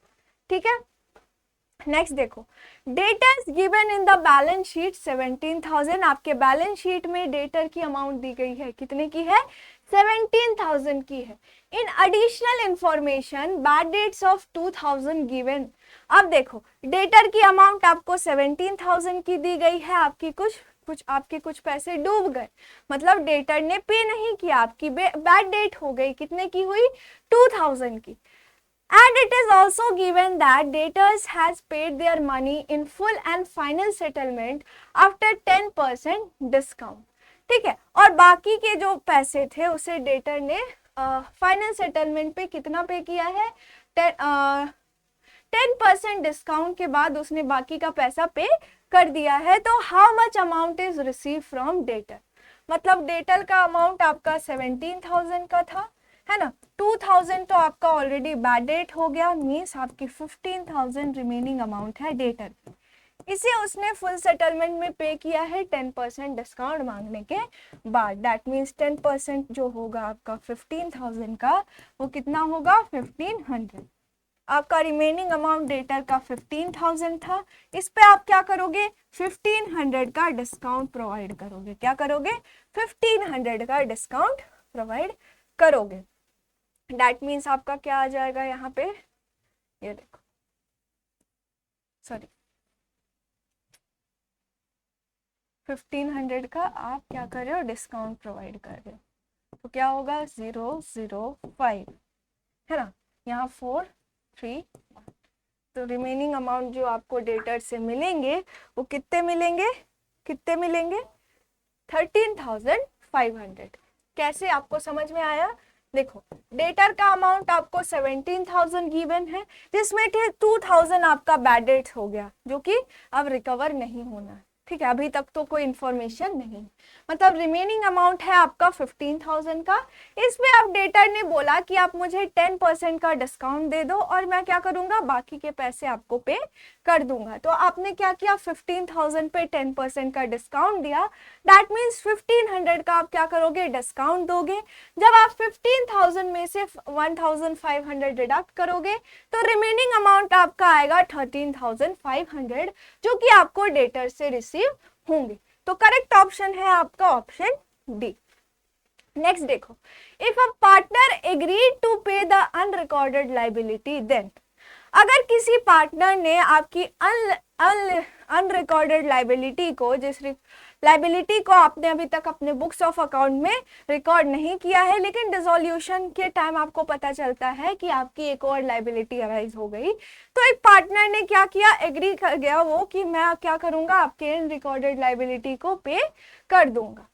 ठीक है। नेक्स्ट देखो, debtors given in the balance sheet 17,000, आपके बैलेंस शीट में डेटर की अमाउंट दी गई है, कितने की है, 17,000 की है। In additional information bad debts of 2,000 given. अब देखो, डेटर की अमाउंट आपको 17,000 की दी गई है, आपके कुछ पैसे डूब गए, मतलब डेटर ने पे नहीं किया, आपकी बैड डेट हो गई, कितने की हुई, 2,000 की। And it is also given that debtors has paid their money in full and final settlement after 10% discount, ठीक है। और बाकी के जो पैसे थे उसे डेटर ने फाइनल सेटलमेंट पे कितना पे किया है, 10% डिस्काउंट के बाद उसने बाकी का पैसा पे कर दिया है। तो how much amount is receive from debtor, मतलब डेटर का अमाउंट आपका 17,000 का था, है ना, 2,000 तो आपका ऑलरेडी बैड डेट हो गया, मीन्स आपकी 15,000 रिमेनिंग अमाउंट है डेटर। इसे उसने फुल सेटलमेंट में पे किया है 10% डिस्काउंट मांगने के बाद। दैट मीन्स 10% जो होगा आपका 15,000 का, वो कितना होगा 1500। आपका रिमेनिंग अमाउंट डेटर का 15,000 था, इस पे आप क्या करोगे 1500 का डिस्काउंट प्रोवाइड करोगे। क्या करोगे 1500 का डिस्काउंट प्रोवाइड करोगे। दैट मीन्स आपका क्या आ जाएगा यहाँ पे, ये देखो, सॉरी 1500 का आप क्या कर रहे हो डिस्काउंट प्रोवाइड कर रहे हो, तो क्या होगा 005, है ना, यहाँ 4 3। तो रिमेनिंग अमाउंट जो आपको डेटर से मिलेंगे वो कितने मिलेंगे, 13,500। कैसे आपको समझ में आया, देखो डेटर का अमाउंट आपको 17,000 गिवन है, जिसमें 2,000 आपका बैड डेट हो गया जो कि अब रिकवर नहीं होना है। ठीक है, अभी तक तो कोई इंफॉर्मेशन नहीं, मतलब रिमेनिंग अमाउंट है आपका 15,000 का। इसमें अब डेटर ने बोला कि आप मुझे 10% का डिस्काउंट दे दो और मैं क्या करूंगा बाकी के पैसे आपको पे कर दूंगा। तो आपने क्या किया 15,000 पे 10% का डिस्काउंट दिया, दैट मीन्स 1500 का आप क्या करोगे डिस्काउंट दोगे। जब आप 15,000 में से 1,500 डिडक्ट करोगे तो रिमेनिंग अमाउंट आपका आएगा 13,500, जो कि आपको डेटर से रिसीव होंगे। तो करेक्ट ऑप्शन है आपका ऑप्शन डी। नेक्स्ट देखो, if a partner agreed to pay the unrecorded liability then, अगर किसी पार्टनर ने आपकी अनरिकॉर्डेड लायबिलिटी को, जिस लायबिलिटी को आपने अभी तक अपने बुक्स ऑफ अकाउंट में रिकॉर्ड नहीं किया है, लेकिन डिसोल्यूशन के टाइम आपको पता चलता है कि आपकी एक और लायबिलिटी अराइज हो गई, तो एक पार्टनर ने क्या किया एग्री कर गया वो कि मैं क्या करूंगा आपके अनरिकॉर्डेड लायबिलिटी को पे कर दूंगा।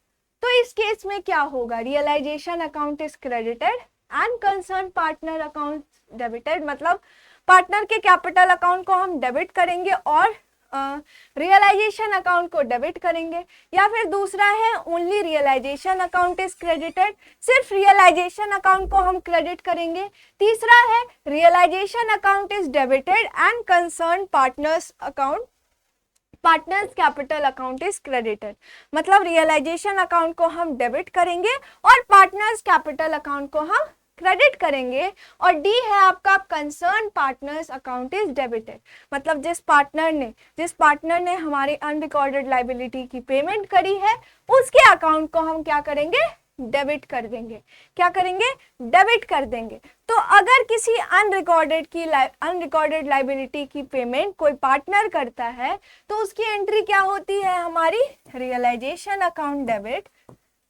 तो इस केस में क्या होगा, realisation account is credited and concern partner account debited, मतलब पार्टनर के कैपिटल अकाउंट को हम डेबिट करेंगे और रियलाइजेशन अकाउंट को डेबिट करेंगे। या फिर दूसरा है only realisation account is credited, सिर्फ रियलाइजेशन अकाउंट को हम क्रेडिट करेंगे। तीसरा है realisation account is debited and concern partners account, partners capital account is credited, मतलब रियलाइजेशन अकाउंट को हम डेबिट करेंगे और पार्टनर्स कैपिटल अकाउंट को हम क्रेडिट करेंगे। और डी है आपका concern partners account is debited, मतलब जिस पार्टनर ने हमारी अनरिकॉर्डेड लायबिलिटी की पेमेंट करी है उसके अकाउंट को हम क्या करेंगे डेबिट कर देंगे। क्या करेंगे डेबिट कर देंगे। तो अगर किसी अनरिकॉर्डेड लायबिलिटी की पेमेंट कोई पार्टनर करता है तो उसकी एंट्री क्या होती है हमारी realisation account debit,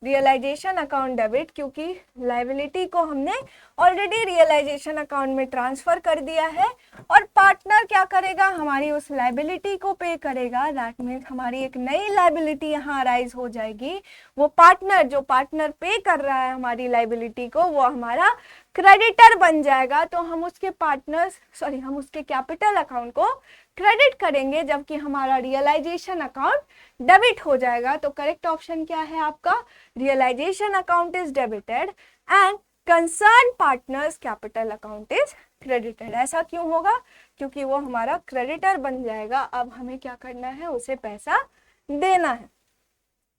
realisation account debit, क्योंकि लायबिलिटी को हमने ऑलरेडी रियलाइजेशन अकाउंट में ट्रांसफर कर दिया है और पार्टनर क्या करेगा हमारी उस लायबिलिटी को पे करेगा। दैट मीन्स हमारी एक नई लायबिलिटी यहाँ अराइज हो जाएगी। वो पार्टनर जो पार्टनर पे कर रहा है हमारी लायबिलिटी को वो हमारा क्रेडिटर बन जाएगा। तो हम उसके हम उसके कैपिटल अकाउंट को क्रेडिट करेंगे जबकि हमारा रियलाइजेशन अकाउंट डेबिट हो जाएगा। तो करेक्ट ऑप्शन क्या है आपका realisation account is debited and concern partners capital account is credited. ऐसा क्यों होगा क्योंकि वो हमारा क्रेडिटर बन जाएगा। अब हमें क्या करना है उसे पैसा देना है।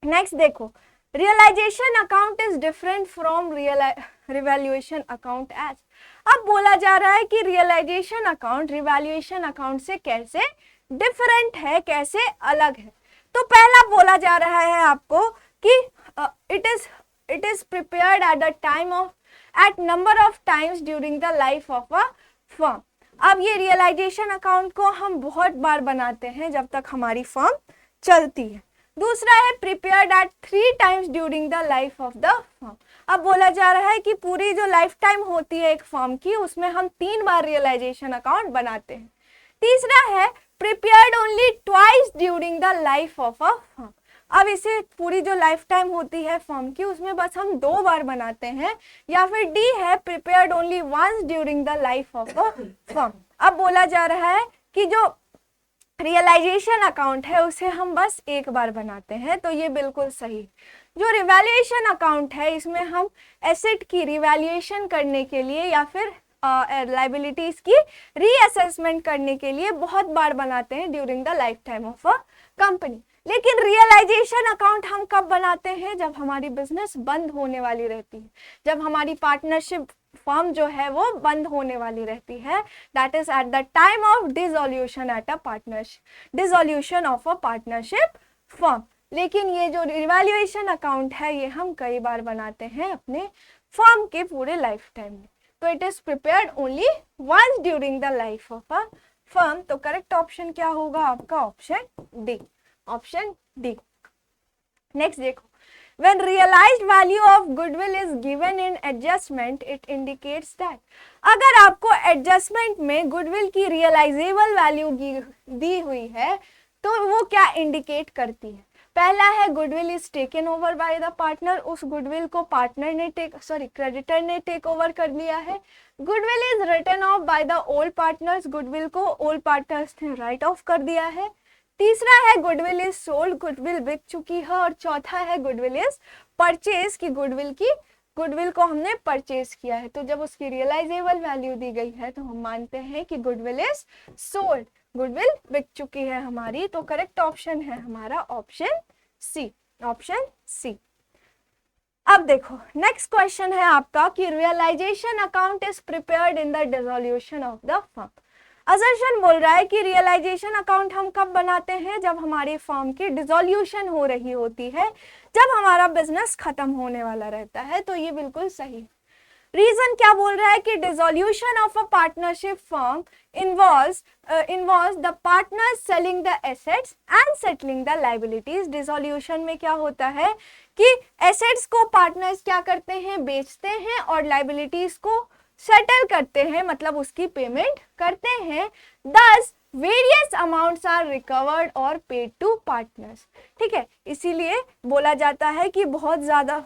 नेक्स्ट देखो, realisation account is different from revaluation account as. अब बोला जा रहा है कि रियलाइजेशन अकाउंट रिवैल्यूएशन अकाउंट से कैसे डिफरेंट है, कैसे अलग है। तो पहला बोला जा रहा है आपको कि it is prepared at the time of at number of times during the life of a firm. अब ये रियलाइजेशन अकाउंट को हम बहुत बार बनाते हैं जब तक हमारी फर्म चलती है। दूसरा है prepared at 3 times during the life of the firm. अब बोला जा रहा है कि पूरी जो लाइफ टाइम होती है एक फर्म की उसमें हम 3 बार रियलाइजेशन अकाउंट बनाते हैं। तीसरा है prepared only twice during the life of a firm. अब इसे पूरी जो लाइफ टाइम होती है फर्म की उसमें बस हम 2 बार बनाते हैं, या फिर डी है prepared only once during the life of a firm. अब बोला जा रहा है कि जो रियलाइजेशन अकाउंट है उसे हम बस 1 बार बनाते हैं, तो ये बिल्कुल सही। जो रिवैल्यूएशन अकाउंट है इसमें हम एसेट की रिवैल्यूएशन करने के लिए या फिर लाइबिलिटीज की रीअसेसमेंट करने के लिए बहुत बार बनाते हैं during the life time of a company. लेकिन रियलाइजेशन अकाउंट हम कब बनाते हैं? जब हमारी बिजनेस बंद होने वाली रहती है, जब हमारी पार्टनरशिप फर्म जो है वो बंद होने वाली रहती है, that is eight the time of dissolution at a partnership, dissolution of a partnership firm. लेकिन ये जो रिवैल्यूएशन अकाउंट है ये हम कई बार बनाते हैं अपने फर्म के पूरे लाइफ टाइम में, तो it is prepared only once during the life of a firm. तो करेक्ट ऑप्शन क्या होगा आपका? Option D, option D. Next देखो, when realized value of goodwill is given in adjustment it indicates that, अगर आपको adjustment में goodwill की realisable value दी हुई है तो वो क्या इंडिकेट करती है? पहला है goodwill is taken over by the partner, उस गुडविल को पार्टनर ने क्रेडिटर ने टेक ओवर कर लिया है। Goodwill is written off by the old partners, goodwill को ओल्ड पार्टनर्स ने राइट ऑफ कर दिया है। तीसरा है गुडविल इज सोल्ड, गुडविल बिक चुकी है। और चौथा है गुडविल इज परचेज, की गुडविल को हमने परचेज किया है, तो जब उसकी रियलाइजेबल वैल्यू दी गई है तो हम मानते हैं कि गुडविल इज सोल्ड, गुडविल बिक चुकी है हमारी। तो करेक्ट ऑप्शन है हमारा ऑप्शन सी, ऑप्शन सी। अब देखो नेक्स्ट क्वेश्चन है आपका कि realization account is prepared in the dissolution of the firm. Assertion बोल रहा है कि रियलाइजेशन अकाउंट हम कब बनाते हैं? जब हमारी फर्म की डिसोल्यूशन हो रही होती है, जब हमारा बिजनेस खत्म होने वाला रहता है, तो ये बिल्कुल सही है। रीजन क्या बोल रहा है कि dissolution of a partnership firm involves the partners selling the assets and settling the liabilities. Dissolution में क्या होता है कि एसेट्स को पार्टनर्स क्या करते हैं? बेचते हैं, और लायबिलिटीज को सेटल करते हैं, मतलब उसकी पेमेंट करते हैं। दस वेरियस अमाउंट्स आर रिकवर्ड और पेड टू पार्टनर्स। ठीक है, इसीलिए बोला जाता है कि बहुत ज़्यादा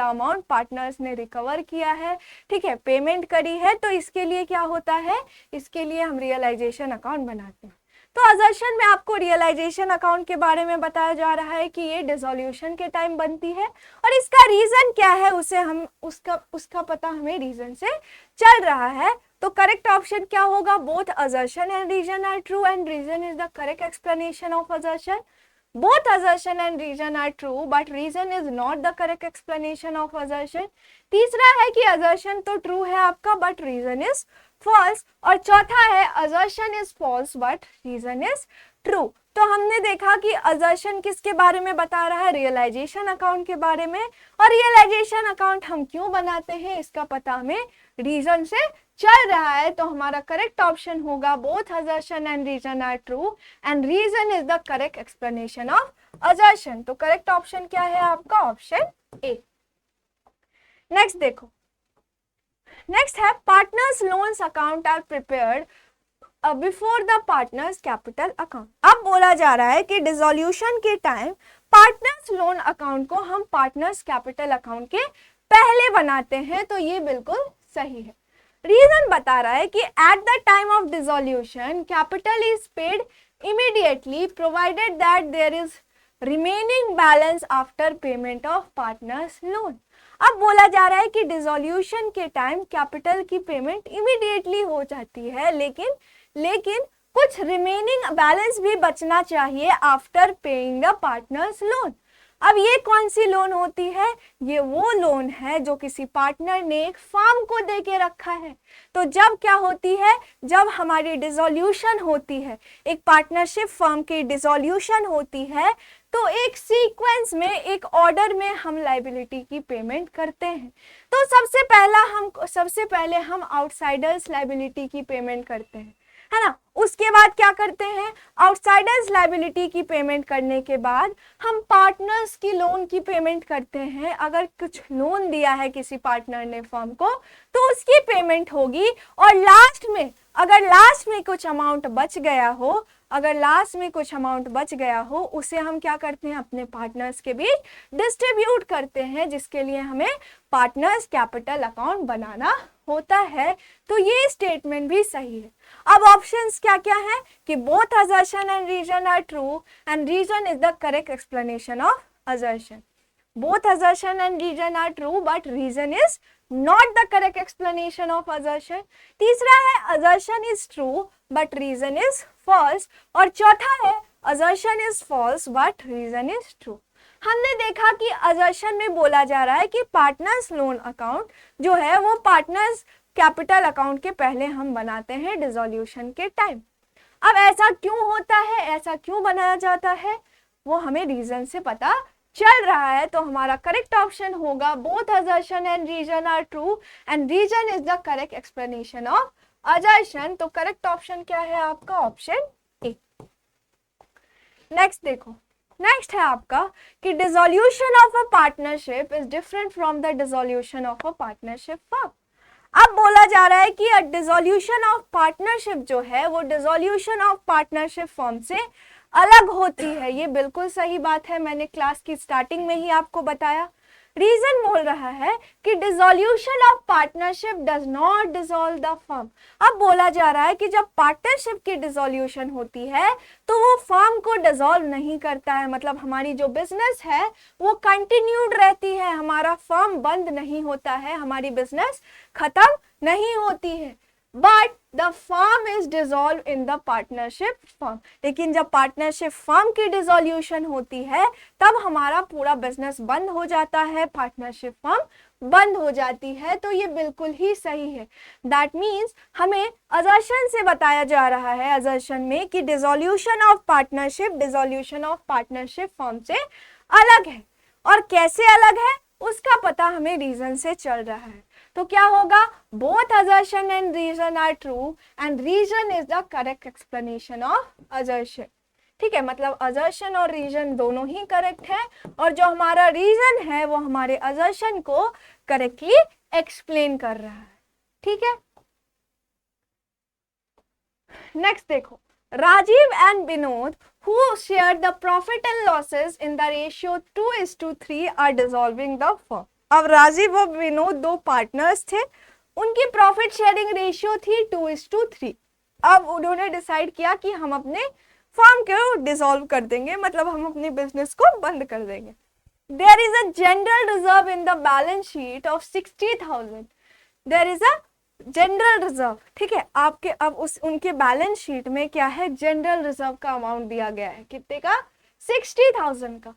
अमाउंट पार्टनर्स ने रिकवर किया है, ठीक है, पेमेंट करी है, तो इसके लिए क्या होता है? इसके लिए हम रियलाइजेशन अकाउंट बनाते हैं। तो असर्शन में आपको रियलाइजेशन अकाउंट के बारे में बताया जा रहा है कि ये डिसोल्यूशन के टाइम बनती है, और इसका रीजन क्या है उसे हम उसका पता हमें रीजन से चल रहा है। तो करेक्ट ऑप्शन क्या होगा? Both assertion and reason are true and reason is the correct explanation of assertion. Both assertion and reason are true, but reason is not the correct explanation of assertion. तीसरा है कि assertion तो true है आपका, but reason is false. और चौथा है assertion is false, but reason is true. तो हमने देखा कि assertion किसके बारे में बता रहा है? रियलाइजेशन अकाउंट के बारे में। और रियलाइजेशन अकाउंट हम क्यों बनाते हैं इसका पता हमें रीजन से चल रहा है। तो हमारा करेक्ट ऑप्शन होगा both assertion and reason are true and reason is the correct explanation of assertion। तो करेक्ट ऑप्शन क्या है आपका? Option A. नेक्स्ट देखो, नेक्स्ट है partners loans account are prepared before the partners capital account. अब बोला जा रहा है कि डिसोल्यूशन के टाइम पार्टनर्स लोन अकाउंट को हम पार्टनर्स कैपिटल अकाउंट के पहले बनाते हैं, तो ये बिल्कुल सही है। रीजन बता रहा है कि at the time of dissolution capital is paid immediately provided that there is remaining balance after payment of partners loan. अब बोला जा रहा है कि डिसोल्यूशन के टाइम कैपिटल की पेमेंट इमीडिएटली हो जाती है, लेकिन कुछ रिमेनिंग बैलेंस भी बचना चाहिए after paying the partners loan. अब ये कौन सी लोन होती है? ये वो लोन है जो किसी पार्टनर ने एक फर्म को दे के रखा है। तो जब क्या होती है? जब हमारी डिसोल्यूशन होती है, एक पार्टनरशिप फर्म की डिसोल्यूशन होती है, तो एक सीक्वेंस में, एक ऑर्डर में हम लायबिलिटी की पेमेंट करते हैं। तो सबसे पहले हम आउटसाइडर्स लायबिलिटी की पेमेंट करते हैं, है ना। उसके बाद क्या करते हैं? आउटसाइडर्स लायबिलिटी की पेमेंट करने के बाद हम पार्टनर्स की लोन की पेमेंट करते हैं। अगर कुछ लोन दिया है किसी पार्टनर ने फर्म को, तो उसकी पेमेंट होगी। और लास्ट में, अगर लास्ट में कुछ अमाउंट बच गया हो, अगर लास्ट में कुछ अमाउंट बच गया हो उसे हम क्या करते हैं, अपने पार्टनर्स के बीच डिस्ट्रीब्यूट करते हैं, जिसके लिए हमें पार्टनर्स कैपिटल अकाउंट बनाना होता है। तो ये स्टेटमेंट भी सही है। अब ऑप्शंस क्या क्या है कि both assertion and reason are true and reason is the correct explanation of assertion. Both assertion and reason are true, but reason is not the correct explanation of assertion. तीसरा है assertion is true, but reason is false. और चौथा है assertion is false, but reason is true. हमने देखा कि assertion में बोला जा रहा है कि पार्टनर्स लोन अकाउंट जो है वो पार्टनर्स कैपिटल अकाउंट के पहले हम बनाते हैं डिसोल्यूशन के टाइम। अब ऐसा क्यों होता है, ऐसा क्यों बनाया जाता है, वो हमें रीजन से पता चल रहा है। तो हमारा करेक्ट ऑप्शन होगा both assertion and reason are true and reason is the correct explanation of assertion. तो करेक्ट ऑप्शन क्या है आपका, ऑप्शन ए। नेक्स्ट देखो, नेक्स्ट है आपका कि dissolution of a partnership is different from the dissolution of a partnership firm. अब बोला जा रहा है कि डिसोल्यूशन ऑफ पार्टनरशिप जो है वो डिसोल्यूशन ऑफ पार्टनरशिप फर्म से अलग होती है। ये बिल्कुल सही बात है, मैंने क्लास की स्टार्टिंग में ही आपको बताया। रीजन बोल रहा है कि dissolution of partnership does not dissolve the firm. अब बोला जा रहा है कि जब पार्टनरशिप की डिसोल्यूशन होती है तो वो फर्म को डिसॉल्व नहीं करता है, मतलब हमारी जो बिजनेस है वो कंटिन्यूड रहती है, हमारा फर्म बंद नहीं होता है, हमारी बिजनेस खत्म नहीं होती है। But the firm is dissolve in the partnership firm. लेकिन जब पार्टनरशिप फर्म की डिसोल्यूशन होती है तब हमारा पूरा बिजनेस बंद हो जाता है, पार्टनरशिप फर्म बंद हो जाती है। तो ये बिल्कुल ही सही है। दैट मीन्स हमें असर्शन से बताया जा रहा है, असर्शन में कि dissolution of partnership dissolution of partnership firm से अलग है। और कैसे अलग है उसका पता हमें रीजन से चल रहा है। तो क्या होगा, both assertion and reason are true and reason is the correct explanation of assertion. ठीक है, मतलब असर्शन और रीजन दोनों ही करेक्ट है और जो हमारा रीजन है वो हमारे असर्शन को करेक्टली एक्सप्लेन कर रहा है। ठीक है, नेक्स्ट देखो, Rajiv and Vinod who shared the profit and losses in the ratio 2:3 are dissolving the firm। अब राजीव और विनोद दो पार्टनर्स थे, उनकी प्रॉफिट शेयरिंग रेशियो थी 2:3। अब उन्होंने डिसाइड किया कि हम अपने फर्म को डिसॉल्व कर देंगे, मतलब हम अपने बिजनेस को बंद कर देंगे। There is a general reserve in the balance sheet of 60,000। There is a general reserve. ठीक है, आपके अब उस उनके बैलेंस शीट में क्या है, जनरल रिजर्व का अमाउंट दिया गया है, कितने का, 60,000 का।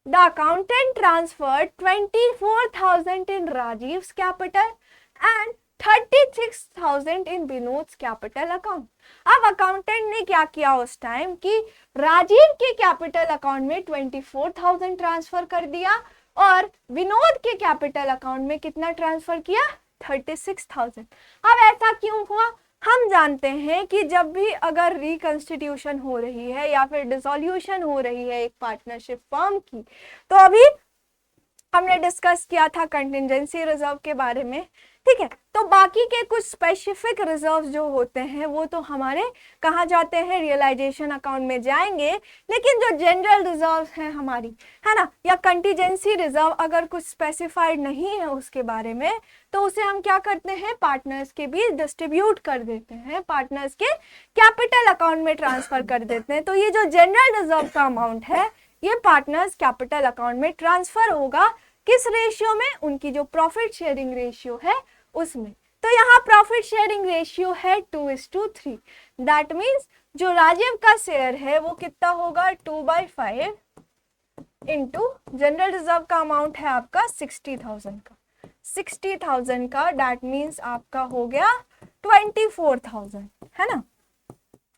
The accountant transferred 24,000 in Rajiv's capital and 36,000 in Vinod's capital account. अब अकाउंटेंट ने क्या किया उस टाइम कि राजीव के कैपिटल अकाउंट में 24,000 ट्रांसफर कर दिया और विनोद के कैपिटल अकाउंट में कितना ट्रांसफर किया, 36,000। अब ऐसा क्यों हुआ, हम जानते हैं कि जब भी अगर रिकंस्टिट्यूशन हो रही है या फिर डिसोल्यूशन हो रही है एक पार्टनरशिप फर्म की, तो अभी हमने डिस्कस किया था कंटिंजेंसी रिजर्व के बारे में। ठीक है, तो बाकी के कुछ स्पेसिफिक रिजर्व जो होते हैं वो तो हमारे कहाँ जाते हैं, रियलाइजेशन अकाउंट में जाएंगे। लेकिन जो जनरल रिजर्व हैं हमारी, है ना, या कंटिजेंसी रिजर्व, अगर कुछ स्पेसिफाइड नहीं है उसके बारे में तो उसे हम क्या करते हैं, पार्टनर्स के बीच डिस्ट्रीब्यूट कर देते हैं, पार्टनर्स के कैपिटल अकाउंट में ट्रांसफर कर देते हैं। तो ये जो जनरल रिजर्व का अमाउंट है ये पार्टनर्स कैपिटल अकाउंट में ट्रांसफर होगा, किस रेशियो में, उनकी जो प्रॉफिट शेयरिंग रेशियो है उसमें। तो यहाँ प्रॉफिट शेयरिंग रेशियो है 2:3। दैट मीन्स जो राजीव का शेयर है वो कितना होगा, 2/5 इंटू जनरल रिजर्व का अमाउंट है आपका 60,000 का, 60,000 का, दैट मीन्स आपका हो गया 24,000, है ना,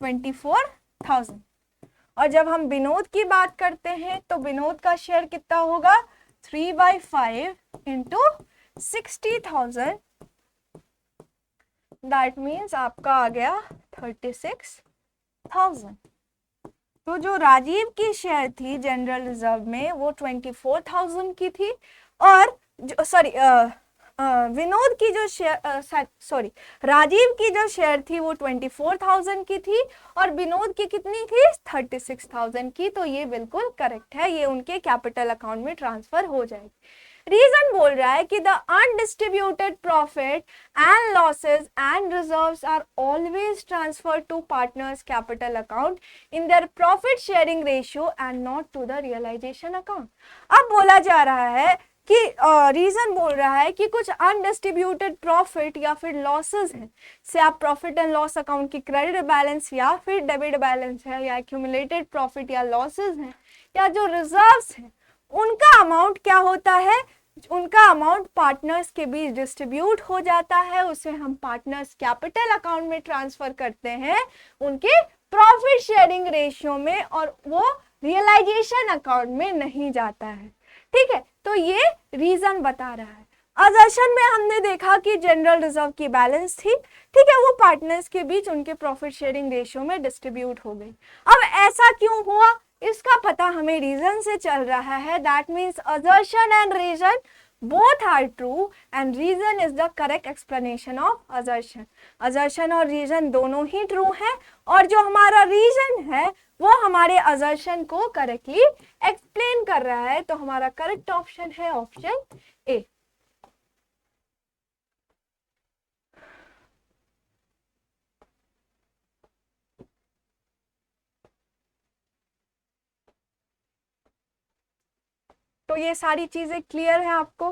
24,000। और जब हम विनोद की बात करते हैं तो विनोद का शेयर कितना होगा, 3/5 इंटू 60,000, दैट मीन्स आपका आ गया 36,000। तो जो राजीव की शेयर थी जनरल रिजर्व में वो 24,000 की थी और विनोद की जो शेयर राजीव की जो शेयर थी वो 24,000 की थी और विनोद की कितनी थी 36,000 की। तो ये बिल्कुल करेक्ट है, ये उनके कैपिटल अकाउंट में ट्रांसफर हो जाएगी। रीजन बोल रहा है कि the undistributed profit and losses and reserves are always transfer to partners capital account in their profit sharing ratio and not to the realization account. अब बोला जा रहा है कि रीजन बोल रहा है कि कुछ अनडिस्ट्रीब्यूटेड प्रॉफिट या फिर लॉसेस हैं, से आप प्रॉफिट एंड लॉस अकाउंट की क्रेडिट बैलेंस या फिर डेबिट बैलेंस है या एक्यूमुलेटेड प्रॉफिट या लॉसेस हैं या जो रिजर्व्स हैं उनका अमाउंट क्या होता है, उनका अमाउंट पार्टनर्स के बीच डिस्ट्रीब्यूट हो जाता है, उसे हम पार्टनर्स कैपिटल अकाउंट में ट्रांसफर करते हैं उनके प्रॉफिट शेयरिंग रेशियो में और वो रियलाइजेशन अकाउंट में नहीं जाता है। ठीक है, तो ये रीजन बता रहा है। असर्शन में हमने देखा कि जनरल रिजर्व की बैलेंस थी, ठीक है, वो पार्टनर्स के बीच उनके प्रॉफिट शेयरिंग रेशियो में डिस्ट्रीब्यूट हो गई। अब ऐसा क्यों हुआ इसका पता हमें रीजन से चल रहा है। That means assertion and reason both are true and reason is the correct explanation of assertion. assertion और reason दोनों ही true हैं और जो हमारा reason है वो हमारे assertion को correctly explain कर रहा है। तो हमारा correct option है option A। तो ये सारी चीजें क्लियर हैं आपको?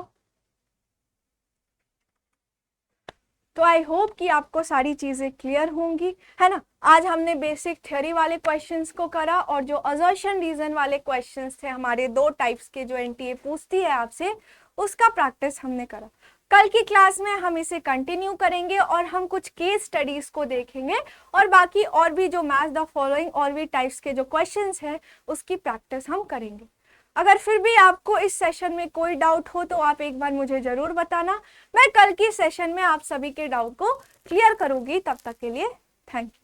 तो आई होप कि आपको सारी चीजें क्लियर होंगी, है ना। आज हमने बेसिक थ्योरी वाले क्वेश्चंस को करा और जो असर्शन रीजन वाले क्वेश्चंस थे हमारे दो टाइप्स के जो एनटीए पूछती है आपसे, उसका प्रैक्टिस हमने करा। कल की क्लास में हम इसे कंटिन्यू करेंगे और हम कुछ केस स्टडीज को देखेंगे और बाकी और भी जो मैच द फॉलोइंग और भी टाइप्स के जो क्वेश्चंस हैं उसकी प्रैक्टिस हम करेंगे। अगर फिर भी आपको इस सेशन में कोई डाउट हो तो आप एक बार मुझे जरूर बताना। मैं कल की सेशन में आप सभी के डाउट को क्लियर करूंगी। तब तक के लिए थैंक यू।